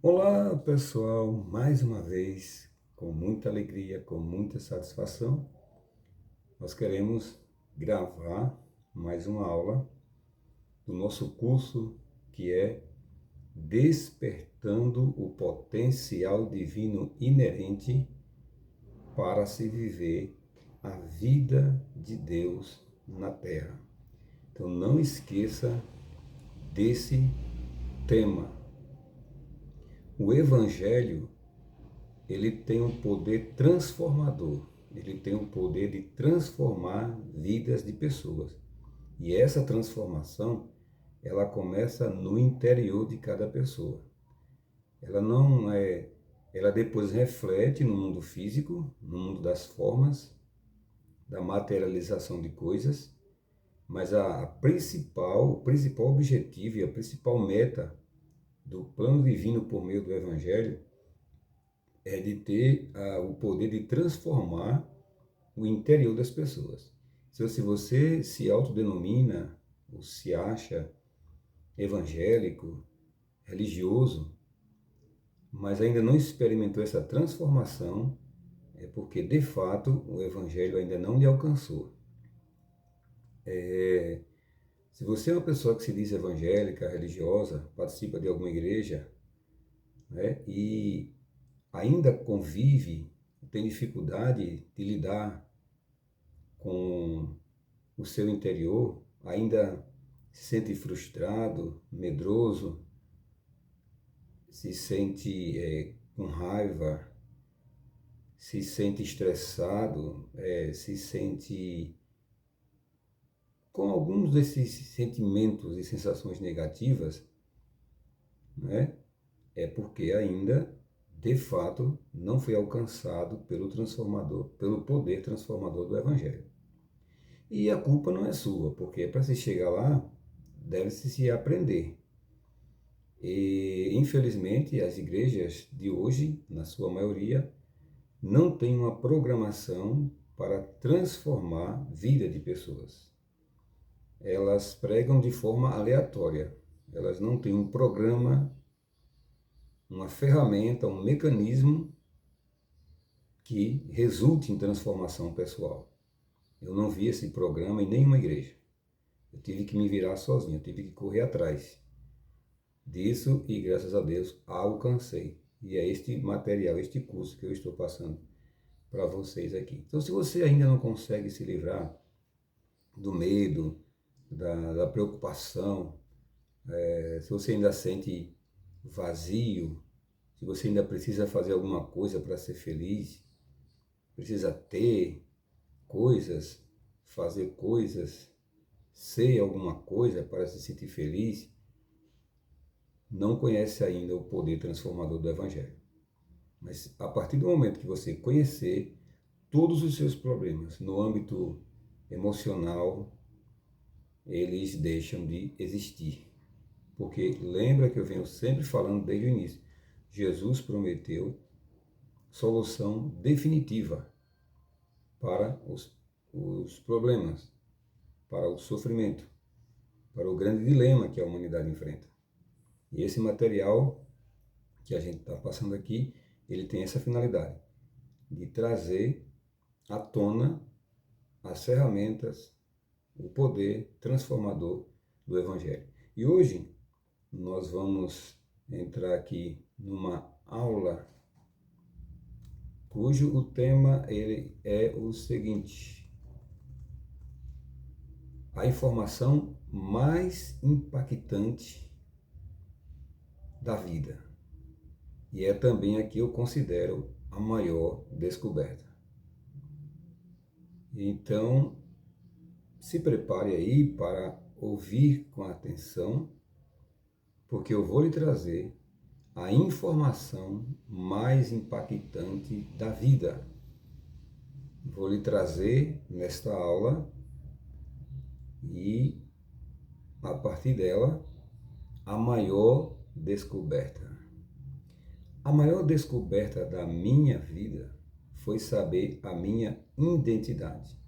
Olá, pessoal, mais uma vez, com muita alegria, com muita satisfação, nós queremos gravar mais uma aula do nosso curso que é Despertando o Potencial Divino Inerente para se viver a vida de Deus na Terra. Então não esqueça desse tema. O Evangelho ele tem um poder transformador, ele tem um poder de transformar vidas de pessoas. E essa transformação, ela começa no interior de cada pessoa. Ela não é, ela depois reflete no mundo físico, no mundo das formas, da materialização de coisas, mas o principal objetivo e a principal meta do plano divino por meio do Evangelho é de ter o poder de transformar o interior das pessoas. Então, se você se autodenomina ou se acha evangélico, religioso, mas ainda não experimentou essa transformação, é porque, de fato, o evangelho ainda não lhe alcançou. Se você é uma pessoa que se diz evangélica, religiosa, participa de alguma igreja, né, e ainda convive, tem dificuldade de lidar com o seu interior, ainda se sente frustrado, medroso, se sente com raiva, se sente estressado, se sente com alguns desses sentimentos e sensações negativas, né? É porque ainda, de fato, não foi alcançado pelo transformador, pelo poder transformador do Evangelho. E a culpa não é sua, porque para se chegar lá, deve-se se aprender. E, infelizmente, as igrejas de hoje, na sua maioria, não têm uma programação para transformar a vida de pessoas. Elas pregam de forma aleatória. Elas não têm um programa, uma ferramenta, um mecanismo que resulte em transformação pessoal. Eu não vi esse programa em nenhuma igreja. Eu tive que me virar sozinho, eu tive que correr atrás disso e, graças a Deus, alcancei. E é este material, este curso que eu estou passando para vocês aqui. Então, se você ainda não consegue se livrar do medo, da preocupação, se você ainda sente vazio, se você ainda precisa fazer alguma coisa para ser feliz, precisa ter coisas, fazer coisas, ser alguma coisa para se sentir feliz, não conhece ainda o poder transformador do Evangelho. Mas a partir do momento que você conhecer todos os seus problemas no âmbito emocional, eles deixam de existir. Porque lembra que eu venho sempre falando desde o início, Jesus prometeu solução definitiva para os problemas, para o sofrimento, para o grande dilema que a humanidade enfrenta. E esse material que a gente está passando aqui, ele tem essa finalidade, de trazer à tona as ferramentas, o poder transformador do Evangelho. E hoje nós vamos entrar aqui numa aula cujo o tema ele é o seguinte: a informação mais impactante da vida. E é também aqui eu considero a maior descoberta. Então, se prepare aí para ouvir com atenção, porque eu vou lhe trazer a informação mais impactante da vida. Vou lhe trazer nesta aula e, a partir dela, a maior descoberta. A maior descoberta da minha vida foi saber a minha identidade.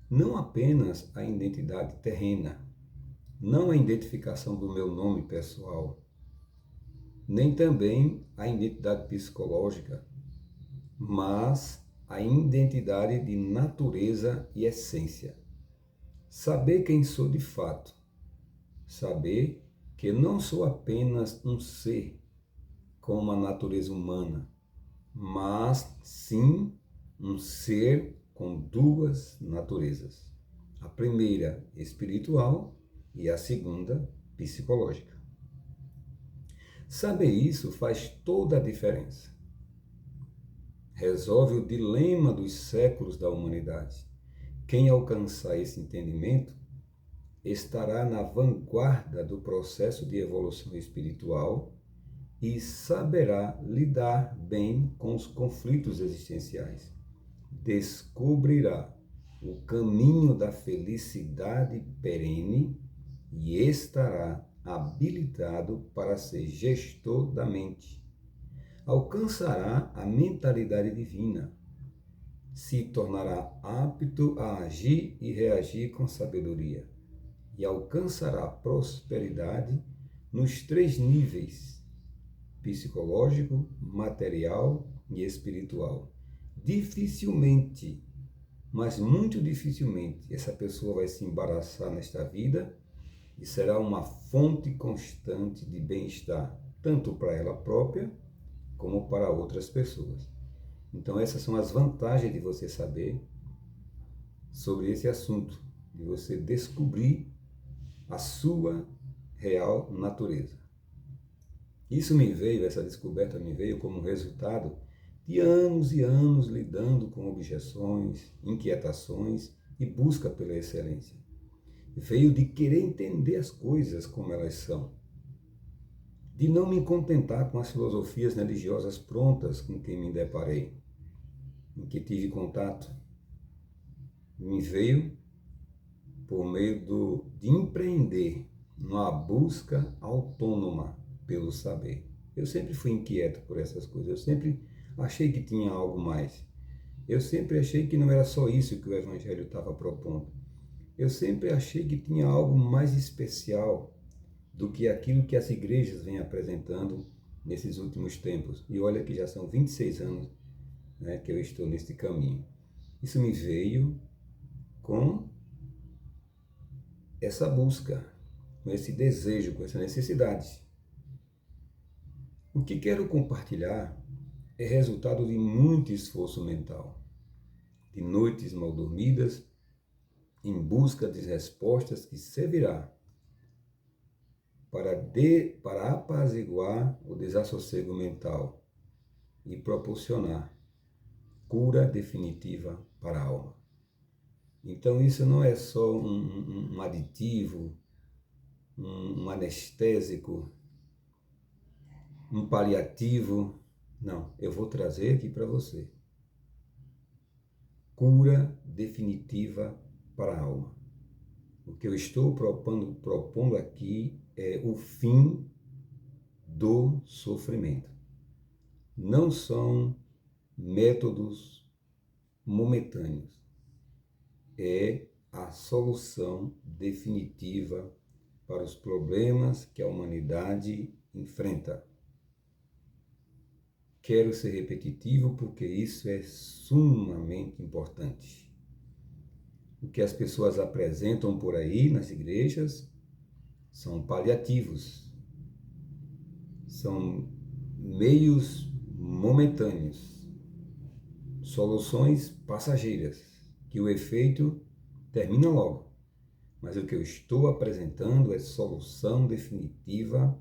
Não apenas a identidade terrena, não a identificação do meu nome pessoal, nem também a identidade psicológica, mas a identidade de natureza e essência. Saber quem sou de fato, saber que não sou apenas um ser com uma natureza humana, mas sim um ser com duas naturezas. A primeira espiritual e a segunda psicológica. Saber isso faz toda a diferença. Resolve o dilema dos séculos da humanidade. Quem alcançar esse entendimento estará na vanguarda do processo de evolução espiritual e saberá lidar bem com os conflitos existenciais. Descobrirá o caminho da felicidade perene e estará habilitado para ser gestor da mente. Alcançará a mentalidade divina, se tornará apto a agir e reagir com sabedoria e alcançará prosperidade nos 3 níveis: psicológico, material e espiritual. Dificilmente, mas muito dificilmente, essa pessoa vai se embaraçar nesta vida e será uma fonte constante de bem-estar, tanto para ela própria como para outras pessoas. Então essas são as vantagens de você saber sobre esse assunto, de você descobrir a sua real natureza. Essa descoberta me veio como resultado de anos e anos lidando com objeções, inquietações e busca pela excelência. Veio de querer entender as coisas como elas são, de não me contentar com as filosofias religiosas prontas com quem me deparei, em que tive contato. Me veio por meio de empreender uma busca autônoma pelo saber. Eu sempre fui inquieto por essas coisas, eu sempre achei que tinha algo mais. Eu sempre achei que não era só isso que o Evangelho estava propondo. Eu sempre achei que tinha algo mais especial do que aquilo que as igrejas vêm apresentando nesses últimos tempos. E olha que já são 26 anos, né, que eu estou nesse caminho. Isso me veio com essa busca, com esse desejo, com essa necessidade. O que quero compartilhar é resultado de muito esforço mental, de noites mal dormidas, em busca de respostas que servirá para apaziguar o desassossego mental e proporcionar cura definitiva para a alma. Então isso não é só um aditivo, um anestésico, um paliativo. Não, eu vou trazer aqui para você cura definitiva para a alma. O que eu estou propondo aqui é o fim do sofrimento. Não são métodos momentâneos. É a solução definitiva para os problemas que a humanidade enfrenta. Quero ser repetitivo porque isso é sumamente importante. O que as pessoas apresentam por aí nas igrejas são paliativos, são meios momentâneos, soluções passageiras, que o efeito termina logo. Mas o que eu estou apresentando é solução definitiva,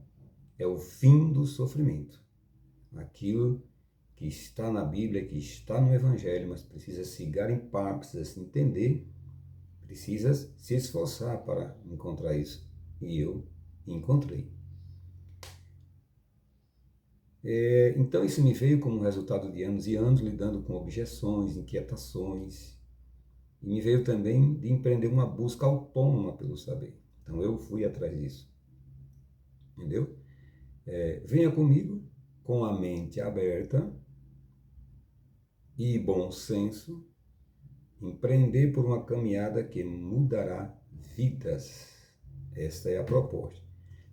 é o fim do sofrimento. Aquilo que está na Bíblia, que está no Evangelho, mas precisa se garimpar, precisa se entender, precisa se esforçar para encontrar isso. E eu encontrei. Então isso me veio como resultado de anos e anos lidando com objeções, inquietações, e me veio também de empreender uma busca autônoma pelo saber. Então eu fui atrás disso. Entendeu? Venha comigo com a mente aberta e bom senso, empreender por uma caminhada que mudará vidas. Esta é a proposta.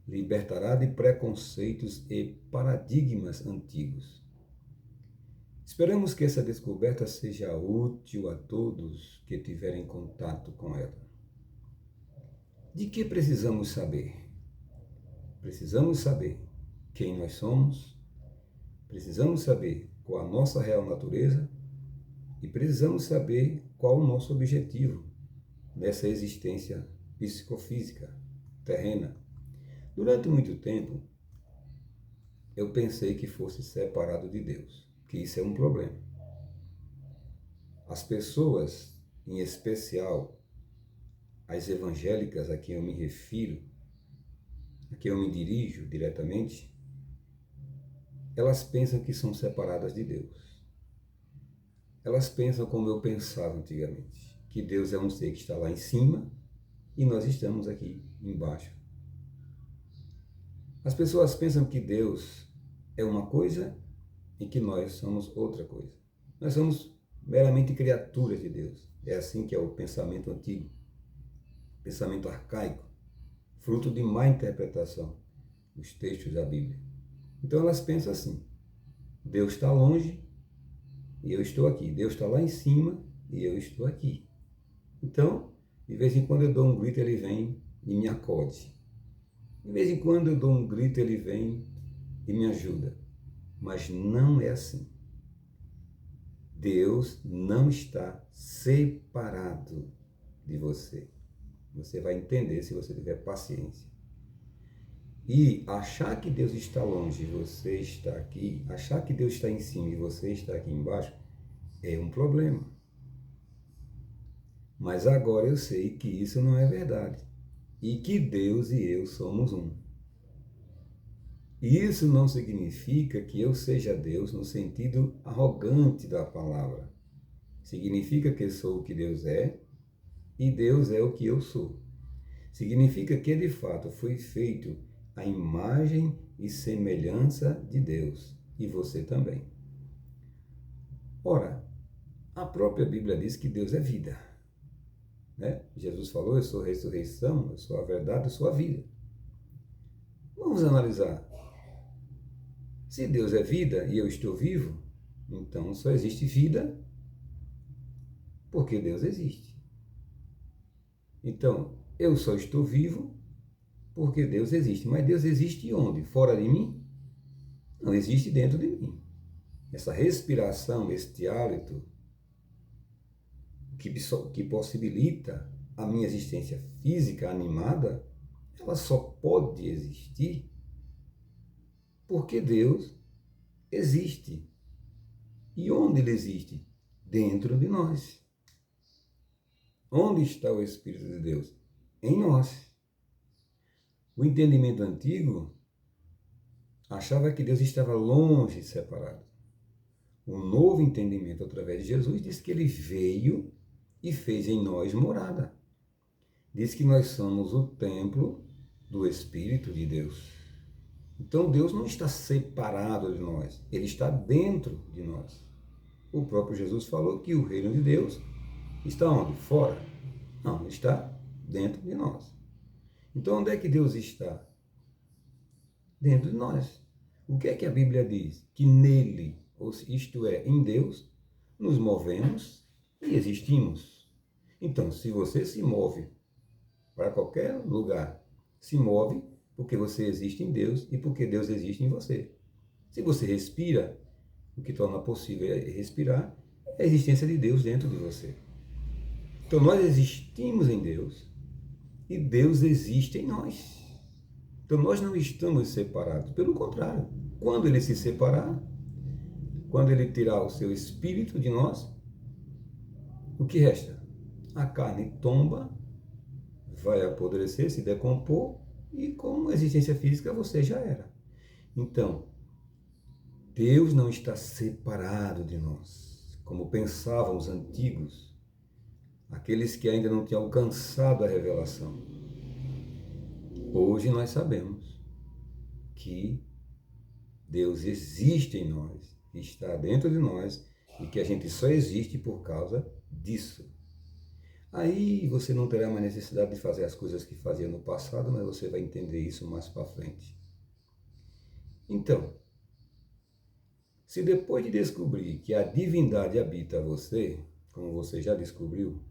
libertará de preconceitos e paradigmas antigos. Esperamos que essa descoberta seja útil a todos que tiverem contato com ela. De que precisamos saber? Precisamos saber quem nós somos, precisamos saber qual a nossa real natureza e precisamos saber qual o nosso objetivo nessa existência psicofísica, terrena. Durante muito tempo, eu pensei que fosse separado de Deus, que isso é um problema. As pessoas, em especial as evangélicas a quem eu me refiro, a quem eu me dirijo diretamente, elas pensam que são separadas de Deus. Elas pensam como eu pensava antigamente, que Deus é um ser que está lá em cima e nós estamos aqui embaixo. As pessoas pensam que Deus é uma coisa e que nós somos outra coisa. Nós somos meramente criaturas de Deus. É assim que é o pensamento antigo, pensamento arcaico, fruto de má interpretação dos textos da Bíblia. Então elas pensam assim: Deus está longe e eu estou aqui. Deus está lá em cima e eu estou aqui. Então, de vez em quando eu dou um grito, ele vem e me acode. De vez em quando eu dou um grito, ele vem e me ajuda. Mas não é assim. Deus não está separado de você. Você vai entender se você tiver paciência. E achar que Deus está longe e você está aqui, achar que Deus está em cima e você está aqui embaixo, é um problema. Mas agora eu sei que isso não é verdade. E que Deus e eu somos um. E isso não significa que eu seja Deus no sentido arrogante da palavra. Significa que sou o que Deus é e Deus é o que eu sou. Significa que de fato fui feito à imagem e semelhança de Deus e você também. Ora, a própria Bíblia diz que Deus é vida. Né? Jesus falou: eu sou a ressurreição, eu sou a verdade, eu sou a vida. Vamos analisar. Se Deus é vida e eu estou vivo, então só existe vida porque Deus existe. Então, eu só estou vivo porque Deus existe. Mas Deus existe onde? Fora de mim? Não, existe dentro de mim. Essa respiração, este hálito que possibilita a minha existência física animada, ela só pode existir porque Deus existe. E onde Ele existe? Dentro de nós. Onde está o Espírito de Deus? Em nós. O entendimento antigo achava que Deus estava longe e separado. O novo entendimento, através de Jesus, diz que Ele veio e fez em nós morada. Diz que nós somos o templo do Espírito de Deus. Então Deus não está separado de nós, Ele está dentro de nós. O próprio Jesus falou que o reino de Deus está onde? Fora. Não, está dentro de nós. Então onde é que Deus está? Dentro de nós. O que é que a Bíblia diz? Que nele, isto é, em Deus, nos movemos e existimos. Então, se você se move para qualquer lugar, se move porque você existe em Deus e porque Deus existe em você. Se você respira, o que torna possível respirar é a existência de Deus dentro de você. Então nós existimos em Deus e Deus existe em nós. Então nós não estamos separados, pelo contrário. Quando Ele se separar, quando Ele tirar o seu espírito de nós, o que resta? A carne tomba, vai apodrecer, se decompor, e como existência física você já era. Então, Deus não está separado de nós, como pensavam os antigos, aqueles que ainda não tinham alcançado a revelação. Hoje nós sabemos que Deus existe em nós, está dentro de nós e que a gente só existe por causa disso. Aí você não terá mais necessidade de fazer as coisas que fazia no passado, mas você vai entender isso mais para frente. Então, se depois de descobrir que a divindade habita você, como você já descobriu,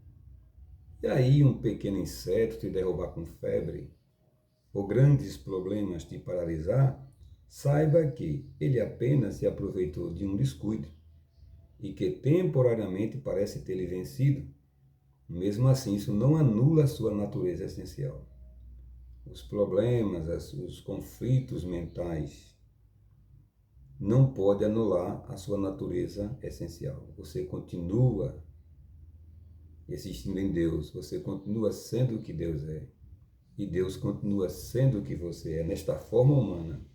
e aí um pequeno inseto te derrubar com febre, ou grandes problemas te paralisar, saiba que ele apenas se aproveitou de um descuido e que temporariamente parece ter lhe vencido. Mesmo assim, isso não anula a sua natureza essencial. Os problemas, os conflitos mentais não podem anular a sua natureza essencial. Você continua existindo em Deus, você continua sendo o que Deus é. E Deus continua sendo o que você é, nesta forma humana.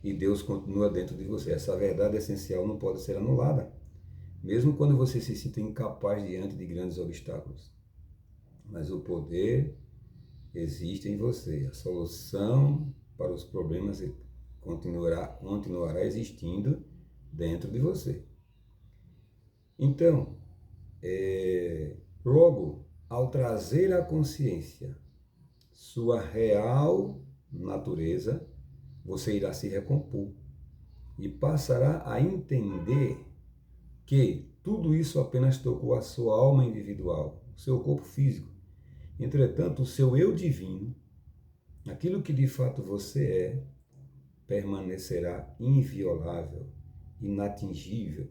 E Deus continua dentro de você. Essa verdade essencial não pode ser anulada, mesmo quando você se sinta incapaz diante de grandes obstáculos. Mas o poder existe em você. A solução para os problemas continuará existindo dentro de você. Então, logo, ao trazer à consciência sua real natureza, você irá se recompor e passará a entender que tudo isso apenas tocou a sua alma individual, o seu corpo físico. Entretanto, o seu eu divino, aquilo que de fato você é, permanecerá inviolável, inatingível.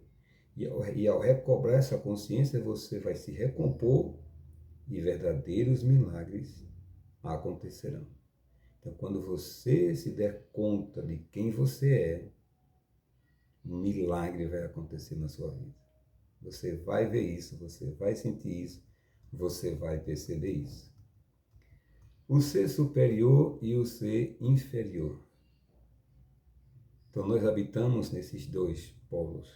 E ao recobrar essa consciência, você vai se recompor e verdadeiros milagres acontecerão. Então, quando você se der conta de quem você é, um milagre vai acontecer na sua vida. Você vai ver isso, você vai sentir isso, você vai perceber isso. O ser superior e o ser inferior. Então, nós habitamos nesses dois polos,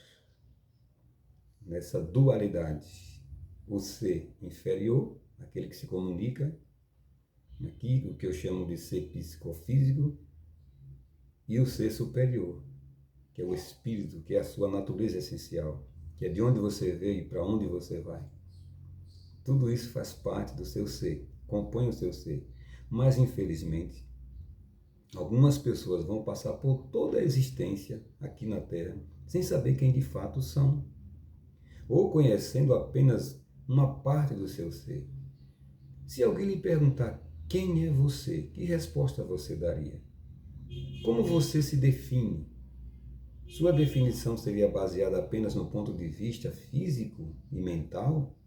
nessa dualidade. O ser inferior, aquele que se comunica, aqui o que eu chamo de ser psicofísico, e o ser superior, que é o espírito, que é a sua natureza essencial, que é de onde você veio e para onde você vai. Tudo isso faz parte do seu ser, compõe o seu ser. Mas, infelizmente, algumas pessoas vão passar por toda a existência aqui na Terra sem saber quem de fato são, ou conhecendo apenas uma parte do seu ser. Se alguém lhe perguntar quem é você, que resposta você daria? Como você se define? Sua definição seria baseada apenas no ponto de vista físico e mental?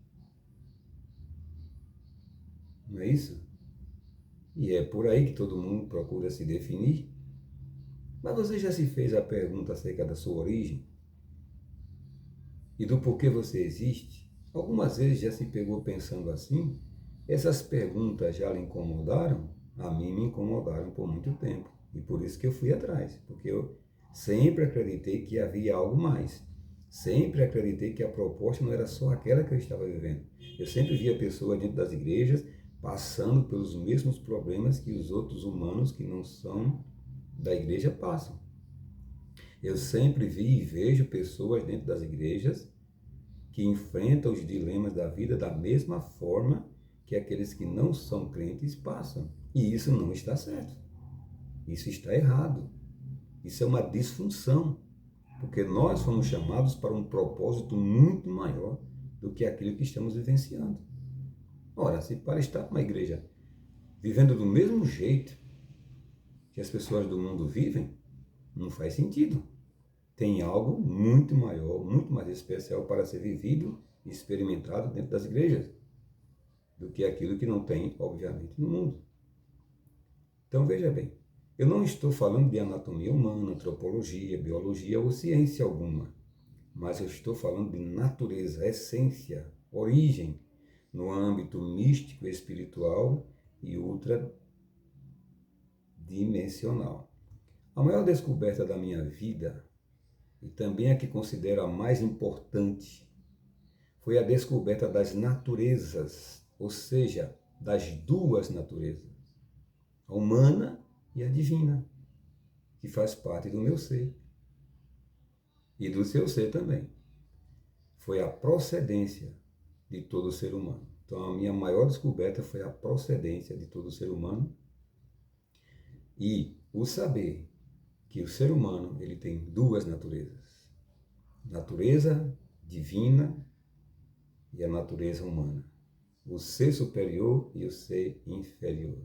Não é isso? E é por aí que todo mundo procura se definir. Mas você já se fez a pergunta acerca da sua origem? E do porquê você existe? Algumas vezes já se pegou pensando assim? Essas perguntas já lhe incomodaram? A mim me incomodaram por muito tempo. E por isso que eu fui atrás. Porque eu sempre acreditei que havia algo mais. Sempre acreditei que a proposta não era só aquela que eu estava vivendo. Eu sempre via pessoas dentro das igrejas passando pelos mesmos problemas que os outros humanos que não são da igreja passam. Eu sempre vi e vejo pessoas dentro das igrejas que enfrentam os dilemas da vida da mesma forma que aqueles que não são crentes passam. E isso não está certo. Isso está errado. Isso é uma disfunção. Porque nós fomos chamados para um propósito muito maior do que aquilo que estamos vivenciando. Ora, se para estar numa igreja vivendo do mesmo jeito que as pessoas do mundo vivem, não faz sentido. Tem algo muito maior, muito mais especial para ser vivido e experimentado dentro das igrejas do que aquilo que não tem, obviamente, no mundo. Então, veja bem, eu não estou falando de anatomia humana, antropologia, biologia ou ciência alguma, mas eu estou falando de natureza, essência, origem, no âmbito místico, espiritual e ultradimensional. A maior descoberta da minha vida, e também a que considero a mais importante, foi a descoberta das naturezas, ou seja, das duas naturezas, a humana e a divina, que faz parte do meu ser e do seu ser também. Foi a procedência de todo ser humano. Então, a minha maior descoberta foi a procedência de todo ser humano e o saber que o ser humano ele tem duas naturezas. Natureza divina e a natureza humana. O ser superior e o ser inferior.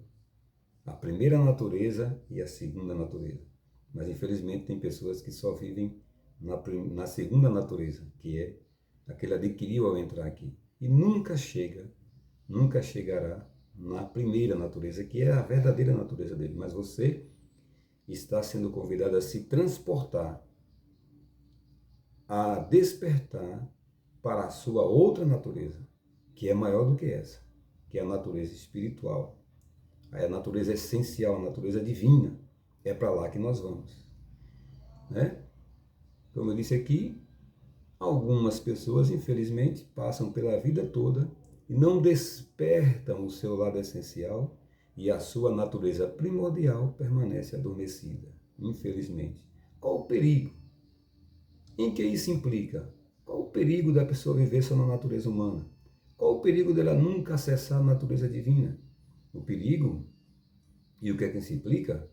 A primeira natureza e a segunda natureza. Mas, infelizmente, tem pessoas que só vivem na segunda natureza, que é a que ele adquiriu ao entrar aqui. E nunca chegará na primeira natureza, que é a verdadeira natureza dele. Mas você está sendo convidado a se transportar, a despertar para a sua outra natureza, que é maior do que essa, que é a natureza espiritual. É a natureza essencial, a natureza divina. É para lá que nós vamos. Né? Como eu disse aqui, algumas pessoas, infelizmente, passam pela vida toda e não despertam o seu lado essencial e a sua natureza primordial permanece adormecida, infelizmente. Qual o perigo? Em que isso implica? Qual o perigo da pessoa viver só na natureza humana? Qual o perigo dela nunca acessar a natureza divina? O perigo, e o que é que isso implica?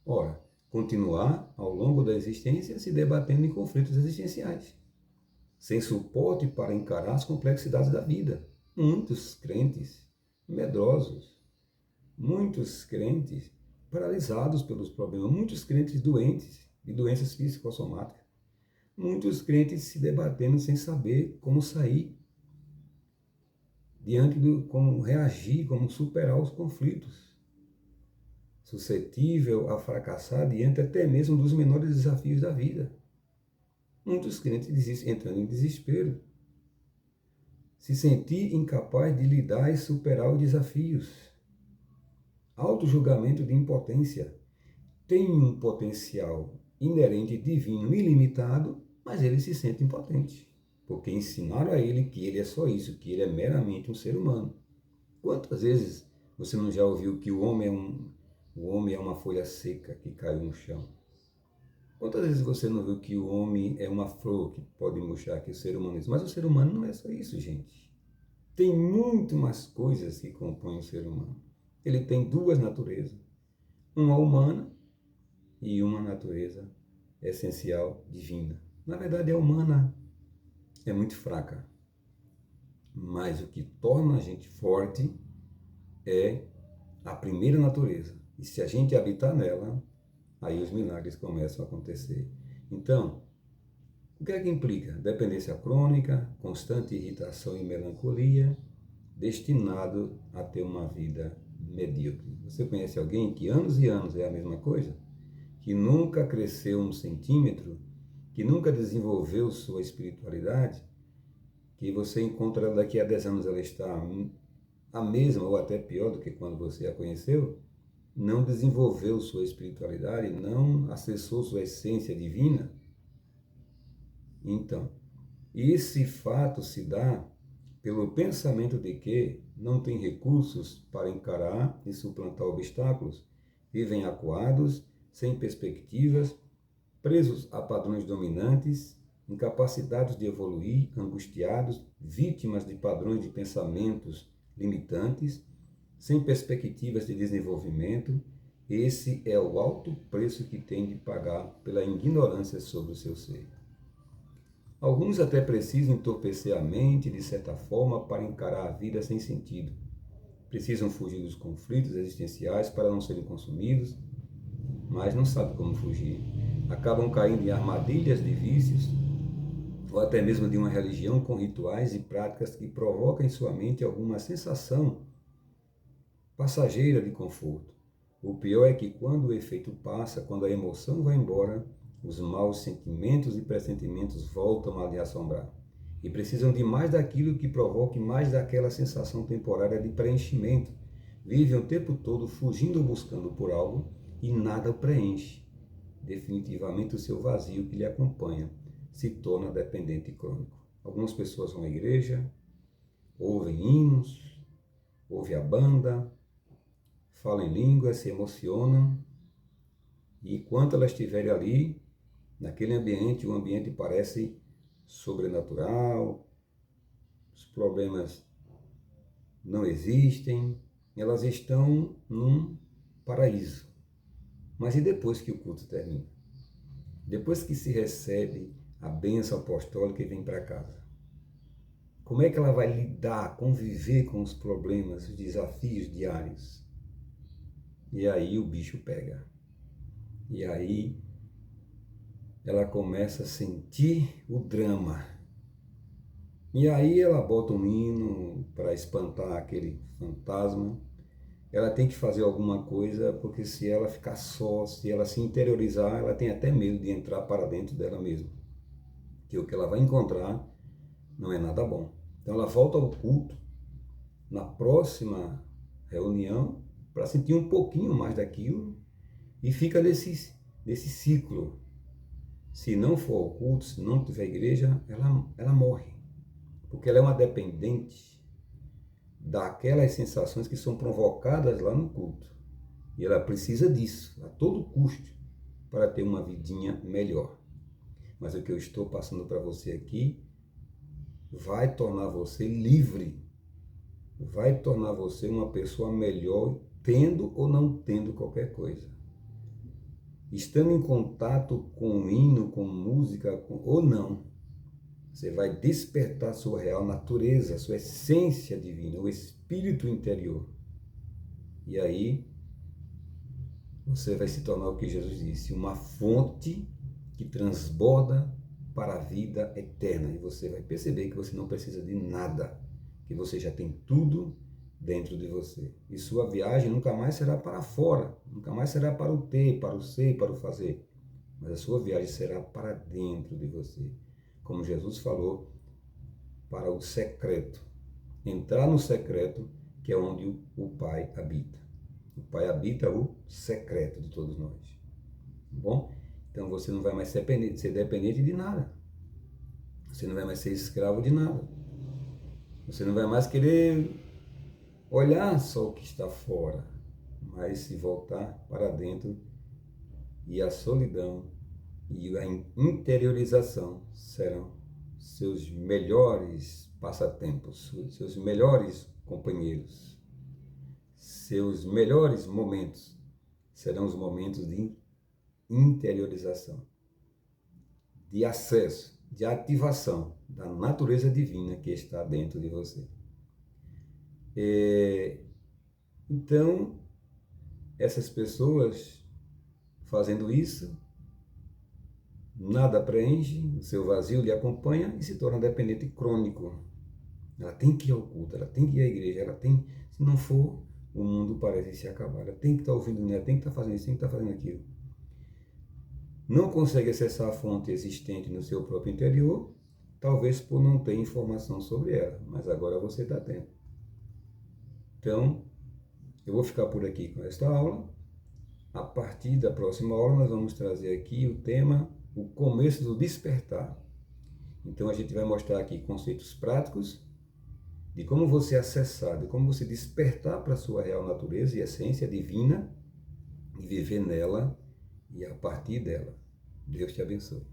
Ora, continuar ao longo da existência se debatendo em conflitos existenciais, sem suporte para encarar as complexidades da vida. Muitos crentes medrosos, muitos crentes paralisados pelos problemas, muitos crentes doentes de doenças psicossomáticas, muitos crentes se debatendo sem saber como sair como reagir, como superar os conflitos, suscetível a fracassar diante até mesmo dos menores desafios da vida. Muitos crentes entrando em desespero, se sentir incapaz de lidar e superar os desafios. Auto-julgamento de impotência. Tem um potencial inerente divino ilimitado, mas ele se sente impotente, porque ensinaram a ele que ele é só isso, que ele é meramente um ser humano. Quantas vezes você não já ouviu que o homem é uma folha seca que caiu no chão? Quantas vezes você não viu que o homem é uma flor que pode murchar, que o ser humano é isso? Mas o ser humano não é só isso, gente. Tem muito mais coisas que compõem o ser humano. Ele tem duas naturezas. Uma humana e uma natureza essencial divina. Na verdade, a humana é muito fraca. Mas o que torna a gente forte é a primeira natureza. E se a gente habitar nela, aí os milagres começam a acontecer. Então, o que é que implica? Dependência crônica, constante irritação e melancolia, destinado a ter uma vida medíocre. Você conhece alguém que anos e anos é a mesma coisa? Que nunca cresceu 1 centímetro, que nunca desenvolveu sua espiritualidade, que você encontra ela daqui a 10 anos, ela está a mesma ou até pior do que quando você a conheceu, não desenvolveu sua espiritualidade, não acessou sua essência divina. Então, esse fato se dá pelo pensamento de que não tem recursos para encarar e suplantar obstáculos, vivem acuados, sem perspectivas, presos a padrões dominantes, incapacitados de evoluir, angustiados, vítimas de padrões de pensamentos limitantes, sem perspectivas de desenvolvimento. Esse é o alto preço que tem de pagar pela ignorância sobre o seu ser. Alguns até precisam entorpecer a mente, de certa forma, para encarar a vida sem sentido. Precisam fugir dos conflitos existenciais para não serem consumidos, mas não sabem como fugir. Acabam caindo em armadilhas de vícios, ou até mesmo de uma religião com rituais e práticas que provocam em sua mente alguma sensação passageira de conforto. O pior é que quando o efeito passa, quando a emoção vai embora, os maus sentimentos e pressentimentos voltam a lhe assombrar. E precisam de mais daquilo que provoque mais daquela sensação temporária de preenchimento. Vivem o tempo todo fugindo ou buscando por algo e nada o preenche. Definitivamente o seu vazio que lhe acompanha se torna dependente e crônico. Algumas pessoas vão à igreja, ouvem hinos, ouvem a banda, falam em línguas, se emocionam, e enquanto elas estiverem ali, naquele ambiente, o ambiente parece sobrenatural, os problemas não existem, elas estão num paraíso. Mas e depois que o culto termina? Depois que se recebe a bênção apostólica e vem para casa? Como é que ela vai lidar, conviver com os problemas, os desafios diários? E aí o bicho pega. E aí ela começa a sentir o drama. E aí ela bota um hino para espantar aquele fantasma. Ela tem que fazer alguma coisa, porque se ela ficar só, se ela se interiorizar, ela tem até medo de entrar para dentro dela mesma. Que o que ela vai encontrar não é nada bom. Então ela volta ao culto na próxima reunião para sentir um pouquinho mais daquilo e fica nesse ciclo. Se não for ao culto, se não tiver igreja, ela morre. Porque ela é uma dependente daquelas sensações que são provocadas lá no culto. E ela precisa disso, a todo custo, para ter uma vidinha melhor. Mas o que eu estou passando para você aqui vai tornar você livre, vai tornar você uma pessoa melhor, tendo ou não tendo qualquer coisa. Estando em contato com o hino, com música, ou não, você vai despertar sua real natureza, sua essência divina, o espírito interior. E aí você vai se tornar o que Jesus disse, uma fonte que transborda para a vida eterna. E você vai perceber que você não precisa de nada, que você já tem tudo dentro de você. E sua viagem nunca mais será para fora, nunca mais será para o ter, para o ser, para o fazer. Mas a sua viagem será para dentro de você. Como Jesus falou, para o secreto. Entrar no secreto, que é onde o Pai habita. O Pai habita o secreto de todos nós. Tá bom? Então você não vai mais ser dependente de nada. Você não vai mais ser escravo de nada. Você não vai mais querer olhar só o que está fora, mas se voltar para dentro, e a solidão e a interiorização serão seus melhores passatempos, seus melhores companheiros. Seus melhores momentos serão os momentos de interiorização, de acesso, de ativação da natureza divina que está dentro de você. Então, essas pessoas fazendo isso, nada preenche, o seu vazio lhe acompanha e se torna dependente crônico. Ela tem que ir ao culto, ela tem que ir à igreja, ela tem, se não for, o mundo parece se acabar. Ela tem que estar ouvindo, ela tem que estar fazendo isso, tem que estar fazendo aquilo. Não consegue acessar a fonte existente no seu próprio interior, talvez por não ter informação sobre ela, mas agora você está tendo. Então, eu vou ficar por aqui com esta aula. A partir da próxima aula, nós vamos trazer aqui o tema, o começo do despertar. Então, a gente vai mostrar aqui conceitos práticos de como você acessar, de como você despertar para a sua real natureza e essência divina e viver nela e a partir dela. Deus te abençoe.